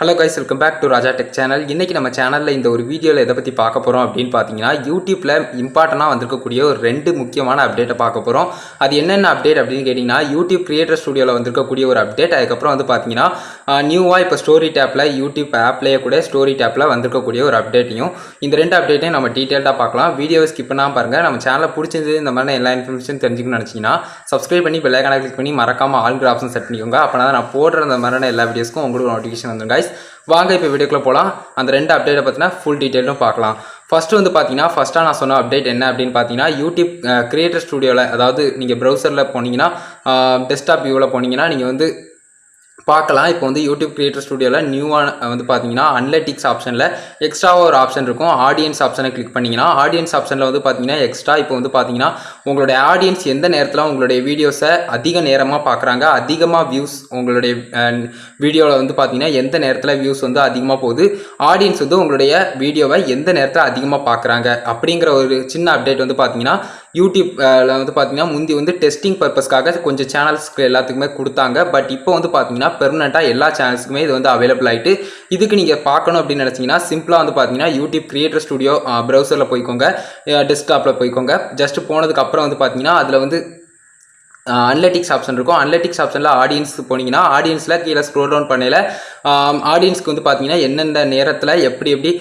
Hello guys, welcome back to Raja Tech channel. இன்னைக்கு நம்ம சேனல்ல இந்த ஒரு வீடியோல எதை பத்தி பார்க்க போறோம் அப்படினு பாத்தீங்கன்னா YouTubeல இம்பார்ட்டன்ட்டா வந்திருக்கக்கூடிய ஒரு ரெண்டு முக்கியமான அப்டேட்ட பார்க்க போறோம். அது என்னென்ன அப்டேட் அப்படினு கேட்டிங்கன்னா YouTube கிரியேட்டர் ஸ்டுடியோல வந்திருக்கக்கூடிய ஒரு அப்டேட். அதுக்கு அப்புறம் வந்து பாத்தீங்கன்னா நியூவா இப்ப ஸ்டோரி டாப்ல YouTube ஆப்லயே கூட ஸ்டோரி டாப்ல வந்திருக்கக்கூடிய ஒரு அப்டேட்டையும் இந்த ரெண்டு அப்டேட்டையும் நம்ம டீடைலா பார்க்கலாம். வீடியோவை ஸ்கிப் பண்ணாம பாருங்க. நம்ம சேனலை பிடிச்சிருந்தது இந்த மாதிரி எல்லா இன்ஃபர்மேஷன் தெரிஞ்சுக்கணும்னு நினைச்சீங்கன்னா Subscribe பண்ணி பெல் ஐகானை கிளிக் பண்ணி மறக்காம ஆல்ங்கிற ஆப்ஷன் செட் பண்ணிக்கோங்க. அப்பதான் நான் போடுற அந்த மாதிரியான எல்லா வீடியோஸ்க்கும் உங்களுக்கு நோட்டிஃபிகேஷன் வந்துரும் guys. வாங்க இப்போ வீடியோக்குள்ள போலாம். அந்த ரெண்டு அப்டேட்டை பத்தினா ஃபுல் டீடைலும் பார்க்கலாம். ஃபர்ஸ்ட் வந்து பாத்தீங்கன்னா ஃபர்ஸ்டா நான் சொன்ன அப்டேட் என்ன அப்படினு பாத்தீங்கன்னா YouTube கிரியேட்டர் ஸ்டுடியோல அதாவது நீங்க பிரவுசர்ல போனீங்கன்னா டெஸ்க்டாப் வியூல போனீங்கன்னா நீங்க வந்து பார்க்கலாம். இப்போ வந்து YouTube கிரியேட்டர் ஸ்டுடியோல நியூவா வந்து பாத்தீங்கன்னா அனலிட்டிக்ஸ் ஆப்ஷன்ல எக்ஸ்ட்ராவா ஒரு ஆப்ஷன் இருக்கும். ஆடியன்ஸ் ஆப்ஷனை கிளிக் பண்ணீங்கன்னா ஆடியன்ஸ் ஆப்ஷன்ல வந்து பாத்தீங்கன்னா எக்ஸ்ட்ரா இப்போ வந்து பாத்தீங்கன்னா உங்களுடைய ஆடியன்ஸ் எந்த நேரத்துல உங்களுடைய வீடியோஸை அதிக நேரமா பார்க்குறாங்க, அதிகமா வியூஸ் உங்களுடைய வீடியோவில் வந்து பாத்தீங்கன்னா எந்த நேரத்தில் வியூஸ் வந்து அதிகமாக போகுது, ஆடியன்ஸ் வந்து உங்களுடைய வீடியோவை எந்த நேரத்தில் அதிகமாக பார்க்குறாங்க அப்படிங்கிற ஒரு சின்ன அப்டேட் வந்து பாத்தீங்கன்னா யூடியூப்ல வந்து பாத்தீங்கன்னா முந்தி வந்து டெஸ்டிங் பர்பஸ்க்காக கொஞ்சம் சேனல்ஸ்க்கு எல்லாத்துக்குமே கொடுத்தாங்க. பட் இப்போ வந்து பாத்தீங்கன்னா பெர்மனெண்ட்டாக எல்லா சேனல்ஸுக்குமே இது வந்து அவைலபிள் ஆகிட்டு இதுக்கு நீங்கள் பார்க்கணும் அப்படின்னு நினச்சிங்கன்னா சிம்பிளாக வந்து பார்த்தீங்கன்னா யூடியூப் கிரியேட்டர் ஸ்டுடியோ ப்ரௌசரில் போய்க்கோங்க, டெஸ்க்டாப்பில் போய்க்கோங்க. ஜஸ்ட் போனதுக்கு அப்புறம் வந்து பார்த்தீங்கன்னா அதில் வந்து அனலிட்டிக்ஸ் ஆப்ஷன் இருக்கும். அனலிட்டிக்ஸ் ஆப்ஷனில் ஆடியன்ஸ் போனீங்கன்னா ஆடியன்ஸில் கீழே ஸ்க்ரோல் டவுன் பண்ணல ஆடியன்ஸ்க்கு வந்து பார்த்தீங்கன்னா எந்தெந்த நேரத்தில் எப்படி எப்படி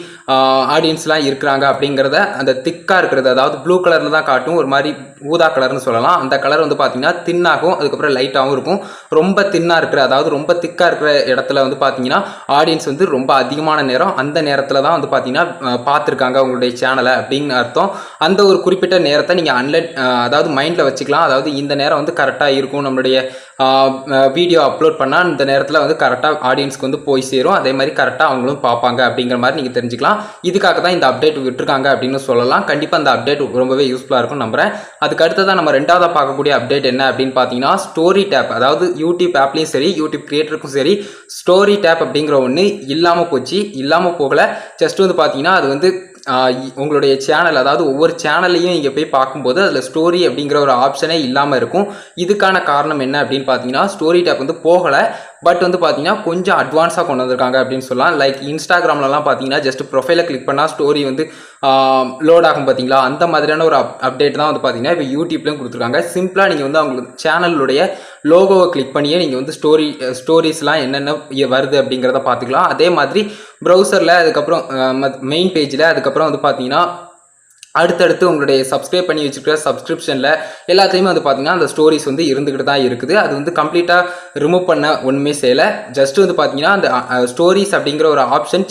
ஆடியன்ஸ்லாம் இருக்கிறாங்க அப்படிங்கிறத அந்த திக்காக இருக்கிறது, அதாவது ப்ளூ கலரில் தான் காட்டும், ஒரு மாதிரி ஊதா கலர்னு சொல்லலாம். அந்த கலர் வந்து பார்த்தீங்கன்னா தின்னாகும், அதுக்கப்புறம் லைட்டாகவும் இருக்கும். ரொம்ப தின்னாக இருக்கிற அதாவது ரொம்ப திக்காக இருக்கிற இடத்துல வந்து பார்த்தீங்கன்னா ஆடியன்ஸ் வந்து ரொம்ப அதிகமான நேரம் அந்த நேரத்தில் தான் வந்து பார்த்தீங்கன்னா பார்த்துருக்காங்க உங்களுடைய சேனலை அப்படின்னு அர்த்தம். அந்த ஒரு குறிப்பிட்ட நேரத்தை நீங்கள் அதாவது மைண்டில் வச்சுக்கலாம். அதாவது இந்த நேரம் வந்து கரெக்டாக இருக்கும், நம்மளுடைய வீடியோ அப்லோட் பண்ணால் இந்த நேரத்தில் வந்து கரெக்டாக ஆடியன்ஸ்க்கு வந்து போய் சேரும், அதே மாதிரி கரெக்டாக அவங்களும் பார்ப்பாங்க அப்படிங்கிற மாதிரி நீங்கள் தெரிஞ்சுக்கலாம். இதுக்காக தான் இந்த அப்டேட் விட்டுருக்காங்க அப்படின்னு சொல்லலாம். கண்டிப்பாக அந்த அப்டேட் ரொம்பவே யூஸ்ஃபுல்லாக இருக்கும் நம்புறேன். அதுக்கு அடுத்ததான் நம்ம ரெண்டாவதாக பார்க்கக்கூடிய அப்டேட் என்ன அப்படின்னு பார்த்தீங்கன்னா ஸ்டோரி டேப். அதாவது யூடியூப் ஆப்லேயும் சரி யூடியூப் கிரியேட்டருக்கும் சரி ஸ்டோரி டேப் அப்படிங்கிற ஒன்று இல்லாமல் போச்சு. இல்லாமல் போகலை, ஜஸ்ட் வந்து பார்த்தீங்கன்னா அது வந்து உங்களுடைய சேனல் அதாவது ஒவ்வொரு சேனல்லையும் நீங்கள் போய் பார்க்கும்போது அதில் ஸ்டோரி அப்படிங்கிற ஒரு ஆப்ஷனே இல்லாமல் இருக்கும். இதுக்கான காரணம் என்ன அப்படின்னு பார்த்தீங்கன்னா ஸ்டோரி டேப் வந்து போகலை, பட் வந்து பார்த்தீங்கன்னா கொஞ்சம் அட்வான்ஸாக கொண்டு வந்திருக்காங்க அப்படின்னு சொல்லலாம். லைக் இன்ஸ்டாகிராம்லலாம் பார்த்தீங்கன்னா ஜஸ்ட் ப்ரொஃபைலை கிளிக் பண்ணால் ஸ்டோரி வந்து லோட் ஆகும் பார்த்தீங்களா, அந்த மாதிரியான ஒரு அப்டேட் தான் வந்து பார்த்தீங்கன்னா இப்போ யூடியூப்லேயும் கொடுத்துருக்காங்க. சிம்பிளாக நீங்கள் வந்து அவங்களுக்கு சேனலுடைய லோகோவை கிளிக் பண்ணியே நீங்கள் வந்து ஸ்டோரிஸ்லாம் என்னென்ன வருது அப்படிங்கிறத பார்த்துக்கலாம். அதே மாதிரி ப்ரௌசரில் அதுக்கப்புறம் மெயின் பேஜில் அதுக்கப்புறம் வந்து பார்த்தீங்கன்னா அடுத்தடுத்து உங்களுடைய சப்ஸ்கிரைப் பண்ணி வச்சுருக்கிற சப்ஸ்கிரிப்ஷனில் எல்லாத்தையுமே வந்து பார்த்தீங்கன்னா அந்த ஸ்டோரிஸ் வந்து இருந்துக்கிட்டு தான் இருக்குது. அது வந்து கம்ப்ளீட்டாக ரிமூவ் பண்ண ஒன்றுமே செய்யலை. ஜஸ்ட் வந்து பார்த்தீங்கன்னா அந்த ஸ்டோரிஸ் அப்படிங்கிற ஒரு ஆப்ஷன்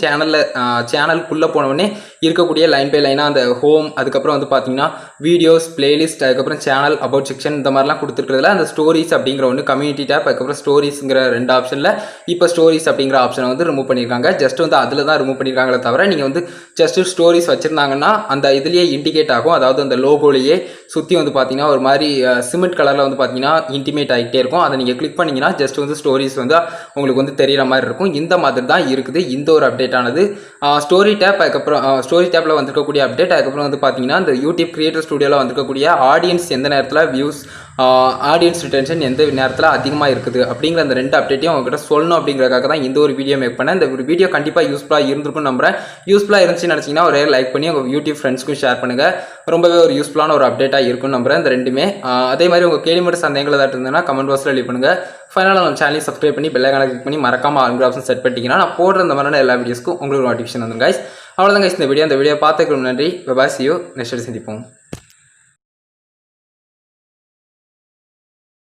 சேனலுக்குள்ளே போனவுடனே இருக்கக்கூடிய லைன் பை லைனாக அந்த ஹோம், அதுக்கப்புறம் வந்து பார்த்தீங்கன்னா வீடியோஸ், பிளேலிஸ்ட், அதுக்கப்புறம் சேனல், அபவுட் செக்ஷன் இந்த மாதிரிலாம் கொடுத்துருக்கிறதுல அந்த ஸ்டோரிஸ் அப்படிங்கிற ஒன்று கம்யூனிட்டி டேப், அதுக்கப்புறம் ஸ்டோரிஸ்ங்கிற ரெண்டு ஆப்ஷனில் இப்போ ஸ்டோரிஸ் அப்படிங்கிற ஆப்ஷனை வந்து ரிமூவ் பண்ணியிருக்காங்க. ஜஸ்ட் வந்து அதில் தான் ரிமூவ் பண்ணியிருக்காங்களே தவிர நீங்கள் வந்து ஜஸ்ட் ஸ்டோரிஸ் வச்சுருந்தாங்கன்னா அந்த இதுலேயே இண்டிகேட் ஆகும். அதாவது அந்த லோகோலையே சுற்றி வந்து பார்த்தீங்கன்னா ஒரு மாதிரி சிமெண்ட் கலரில் வந்து பார்த்தீங்கன்னா இன்டிமேட் ஆகிட்டே இருக்கும். அதை நீங்கள் கிளிக் பண்ணிங்கன்னா ஜஸ்ட் வந்து ஸ்டோரிஸ் வந்து உங்களுக்கு வந்து தெரிகிற மாதிரி இருக்கும். இந்த மாதிரி தான் இருக்குது இந்த ஒரு அப்டேட் ஆனது. ஸ்டோரி டேப் அதுக்கப்புறம் ஸ்டோரி டேப்பில் வந்திருக்கக்கூடிய அப்டேட், அதுக்கப்புறம் வந்து பார்த்தீங்கன்னா இந்த யூடியூப் கிரியேட்டர் ஸ்டுடியோவில் வந்திருக்கக்கூடிய ஆடியன்ஸ் எந்த நேரத்தில் வியூஸ், ஆடியன்ஸ் ரிட்டென்ஷன் எந்த நேரத்தில் அதிகமாக இருக்குது அப்படிங்கிற அந்த ரெண்டு அப்டேட்டையும் உங்ககிட்ட சொல்லணும் அப்படிங்கிறதுக்காக தான் இந்த ஒரு வீடியோ மேக் பண்ணேன். இந்த ஒரு வீடியோ கண்டிப்பாக யூஸ்ஃபுல்லாக இருந்திருக்கும் நம்புறேன். யூஸ்ஃபுல்லாக இருந்துச்சுன்னு நினச்சிங்கன்னா ஒரே லைக் பண்ணி உங்கள் யூடியூப் ஃப்ரெண்ட்ஸ்க்கும் ஷேர் பண்ணுங்கள். ரொம்பவே ஒரு யூஸ்ஃபுல்லான ஒரு அப்டேட்டாக இருக்கும்னு நம்புறேன் இந்த ரெண்டுமே. அதே மாதிரி உங்கள் கேள்வி மட்டும் சந்தேகங்கள் ஏதாவது இருந்ததுன்னா கமெண்ட் பாக்ஸில் லீவ் பண்ணுங்கள். ஃபைனலாக நம்ம சேனலையும் சப்ஸ்கிரைப் பண்ணி பெல் ஐகானை கிளிக் பண்ணி மறக்காம ஆல்ங்கிற ஆப்ஷன் செட் பண்ணிட்டீங்கன்னா நான் போடுற இந்த மாதிரியான எல்லா வீடியோஸ்க்கும் உங்களுக்கு நோட்டிஃபிகேஷன் வந்துடும் கைஸ். அவ்வளோதான் கைஸ் இந்த வீடியோ பார்த்துக்கிறோம். நன்றி. By, see you. நெக்ஸ்ட் சந்திப்போம்.